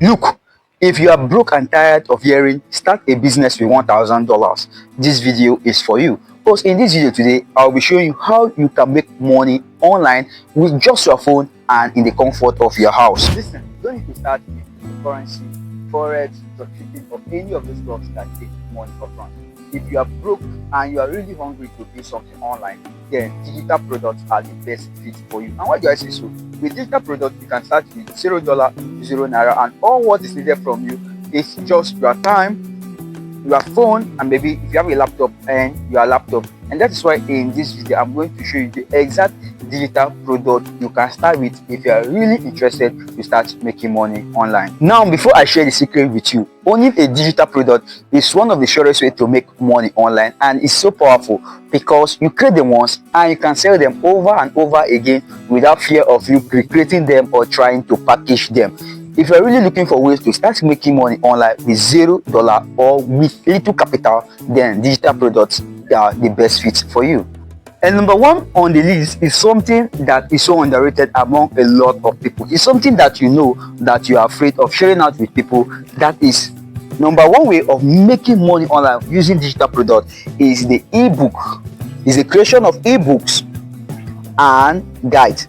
Look, if you are broke and tired of hearing start a business with $1,000, this video is for you. Because in this video today, I'll be showing you how you can make money online with just your phone and in the comfort of your house. Listen, you don't need to start with currency, forex, dropshipping, or any of those stocks that take money upfront. If you are broke and you are really hungry to do something online, then digital products are the best fit for you. And why do I say so? With digital products, you can start with $0, $0, and all what is needed from you is just your time, your phone, and maybe if you have a laptop and your laptop. And that is why in this video I'm going to show you the exact digital product you can start with if you are really interested to start making money online. Now, before I share the secret with you, owning a digital product is one of the surest ways to make money online, and it's so powerful because you create them once and you can sell them over and over again without fear of you recreating them or trying to package them. If you're really looking for ways to start making money online with $0 or with little capital, then digital products are the best fit for you. And number one on the list is something that is so underrated among a lot of people. It's something that you know that you are afraid of sharing out with people. That is number one way of making money online using digital product is the ebook. Is the creation of ebooks and guides.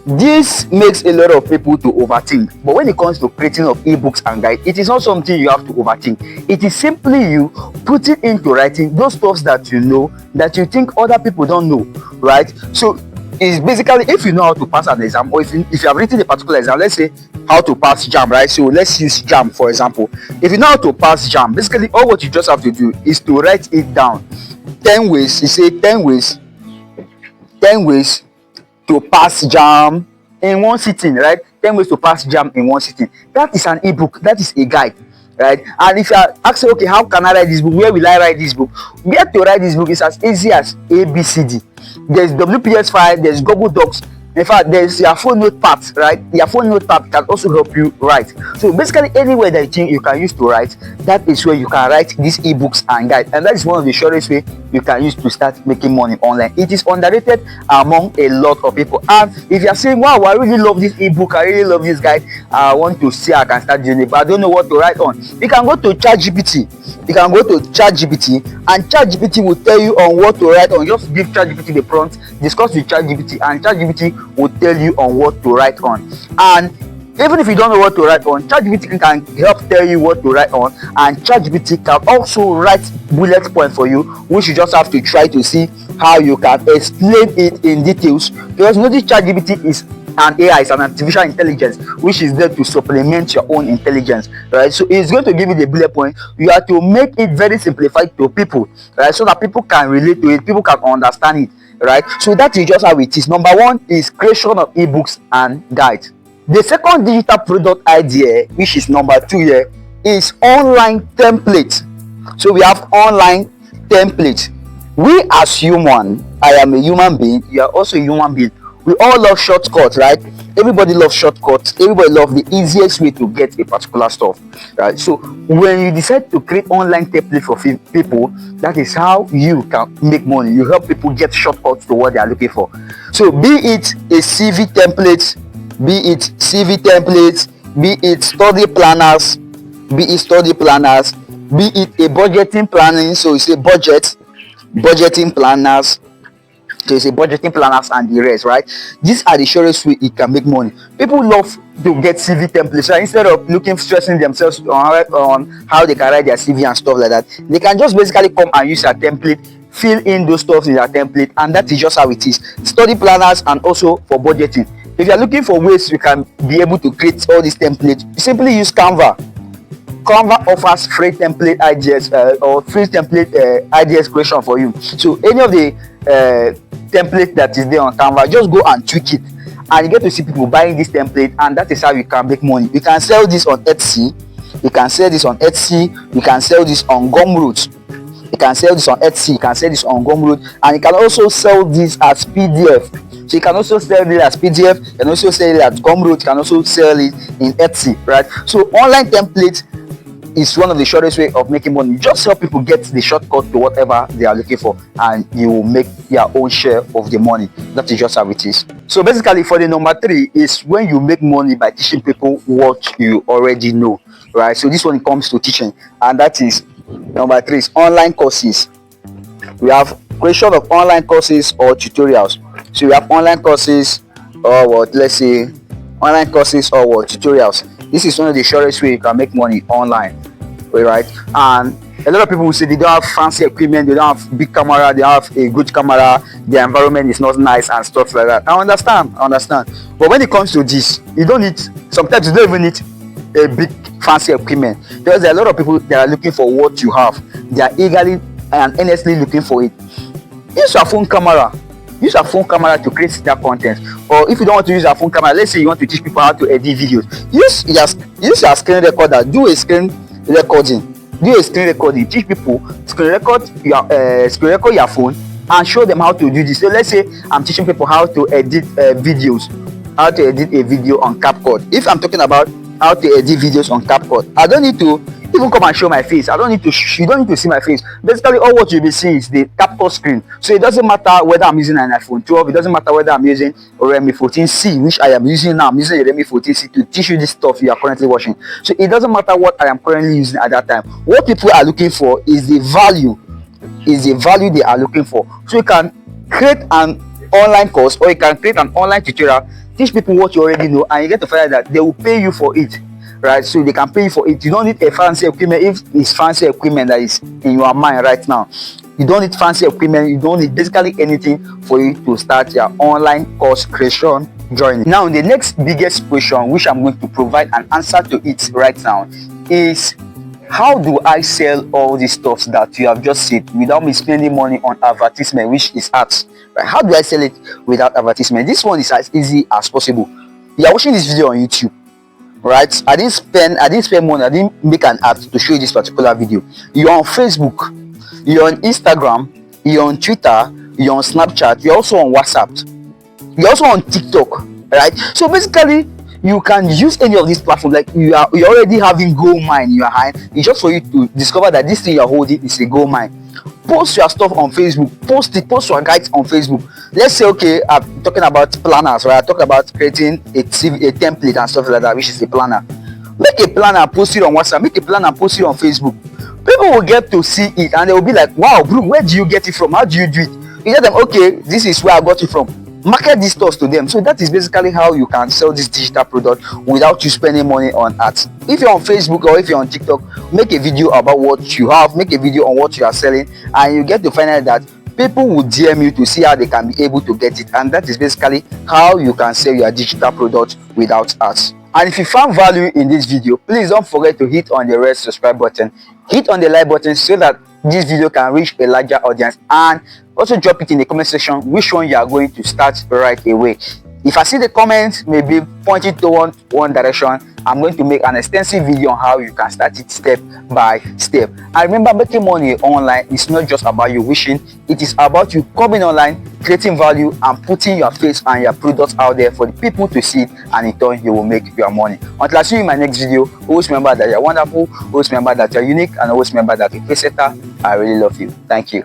This makes a lot of people to overthink, but when it comes to creating of ebooks and guides, it is not something you have to overthink. It is simply you putting into writing those stuff that you know that you think other people don't know, right? So it's basically, if you know how to pass an exam, or if you have written a particular exam, let's say how to pass JAM, right? So let's use JAM for example. If you know how to pass JAM, basically all what you just have to do is to write it down. 10 ways, you say 10 ways to pass JAM in one sitting, right? 10 ways to pass JAM in one sitting. That is an ebook, that is a guide, right? And if you are asking, okay, how can I write this book? Where will I write this book? Where to write this book is as easy as ABCD. There's WPS file, there's Google Docs. In fact, there's your phone notepad, right? Your phone notepad can also help you write. So basically, anywhere that you think you can use to write, that is where you can write these ebooks and guides. And that is one of the surest ways you can use to start making money online. It is underrated among a lot of people. And if you are saying, wow, I really love this ebook, I really love this guide, I want to see how I can start doing it, but I don't know what to write on. You can go to ChatGPT. You can go to ChatGPT, and ChatGPT will tell you on what to write on. Just give ChatGPT the prompt, discuss with ChatGPT, and ChatGPT will tell you on what to write on. And even if you don't know what to write on, ChatGPT can help tell you what to write on, and ChatGPT can also write bullet points for you, which you just have to try to see how you can explain it in details. Because notice ChatGPT is an AI, is an artificial intelligence, which is there to supplement your own intelligence, right? So it's going to give you the bullet point. You have to make it very simplified to people, right? So that people can relate to it, people can understand it, right? So that is just how it is. Number one is creation of ebooks and guides. The second digital product idea, which is number two here, is online template. So we have online template. We as human, I am a human being, you are also a human being. We all love shortcuts, right? Everybody loves shortcuts. Everybody loves the easiest way to get a particular stuff, right? So when you decide to create online template for people, that is how you can make money. You help people get shortcuts to what they are looking for. So be it a CV template, be it study planners, be it a budgeting planning. So it's a budgeting planners. So it's a budgeting planners and the rest, right? These are the surest way you can make money. People love to get CV templates. So instead of stressing themselves on how they can write their CV and stuff like that, they can just basically come and use a template, fill in those stuff in their template, and that is just how it is. Study planners and also for budgeting. If you are looking for ways you can be able to create all these templates, you simply use Canva. Canva offers free template ideas or free template ideas creation for you. So any of the template that is there on Canva, just go and tweak it, and you get to see people buying this template, and that is how you can make money. You can sell this on Etsy. You can sell this on Gumroad. You can sell this on Etsy. You can sell this on Gumroad, and you can also sell this as PDF. So you can also sell it as PDF. You can also sell it as Gumroad. You can also sell it in Etsy, right? So online templates is one of the shortest way of making money. Just help people get the shortcut to whatever they are looking for, and you will make your own share of the money. That is just how it is. So basically, for the number 3 is when you make money by teaching people what you already know, right? So this one comes to teaching, and that is number 3 is online courses. We have creation of online courses or tutorials. So we have online courses or what, let's say online courses or what, tutorials. This is one of the shortest way you can make money online, right? And a lot of people will say they don't have fancy equipment, they don't have big camera, they have a good camera, their environment is not nice and stuff like that. I understand. But when it comes to this, you don't need, sometimes you don't even need a big fancy equipment. There are a lot of people that are looking for what you have. They are eagerly and earnestly looking for it. Use your phone camera. Use your phone camera to create that content. Or if you don't want to use your phone camera, let's say you want to teach people how to edit videos, use your screen recorder. Do a screen recording. Teach people, screen record your phone and show them how to do this. So let's say I'm teaching people how to edit videos, how to edit a video on CapCut. If I'm talking about how to edit videos on CapCut, I don't need to even come and show my face. You don't need to see my face. Basically, all what you'll be seeing is the CapCut screen. So it doesn't matter whether I'm using an iPhone 12, it doesn't matter whether I'm using a Redmi 14C, which I am using now. I'm using a Redmi 14C to teach you this stuff you are currently watching. So it doesn't matter what I am currently using at that time. What people are looking for is the value, they are looking for. So you can create an online course, or you can create an online tutorial, teach people what you already know, and you get to find out that they will pay you for it. Right, so they can pay you for it. You don't need a fancy equipment. If it's fancy equipment that is in your mind right now, you don't need fancy equipment. You don't need basically anything for you to start your online course creation journey. Now, the next biggest question, which I'm going to provide an answer to it right now, is how do I sell all these stuff that you have just said without me spending money on advertisement, which is ads? Right? How do I sell it without advertisement? This one is as easy as possible. You are watching this video on YouTube. Right, I didn't spend money, I didn't make an ad to show you this particular video. You're on Facebook, you're on Instagram, you're on Twitter, you're on Snapchat, you're also on WhatsApp, you're also on TikTok, right? So basically, you can use any of these platforms. Like you're already having gold mine in your hand. It's just for you to discover that this thing you're holding is a gold mine. Post your stuff on Facebook, post your guides on Facebook. Let's say, okay, I'm talking about planners, right? I talk about creating a template and stuff like that, which is a planner. Make a planner, post it on WhatsApp, make a planner, post it on Facebook. People will get to see it and they will be like, wow, bro, where do you get it from? How do you do it? You tell them, okay, this is where I got it from. Market these stores to them. So that is basically how you can sell this digital product without you spending money on ads. If you're on Facebook or if you're on TikTok, make a video about what you have, make a video on what you are selling, and you get to find out that people will DM you to see how they can be able to get it. And that is basically how you can sell your digital product without ads. And if you found value in this video, please don't forget to hit on the red subscribe button, hit on the like button so that this video can reach a larger audience, and also drop it in the comment section which one you are going to start right away. If I see the comments maybe pointing toward one direction, I'm going to make an extensive video on how you can start it step by step. And remember, making money online is not just about you wishing, it is about you coming online, creating value, and putting your face and your products out there for the people to see, and in turn you will make your money. Until I see you in my next video, always remember that you're wonderful, always remember that you're unique, and always remember that you're a pace setter. I really love you. Thank you.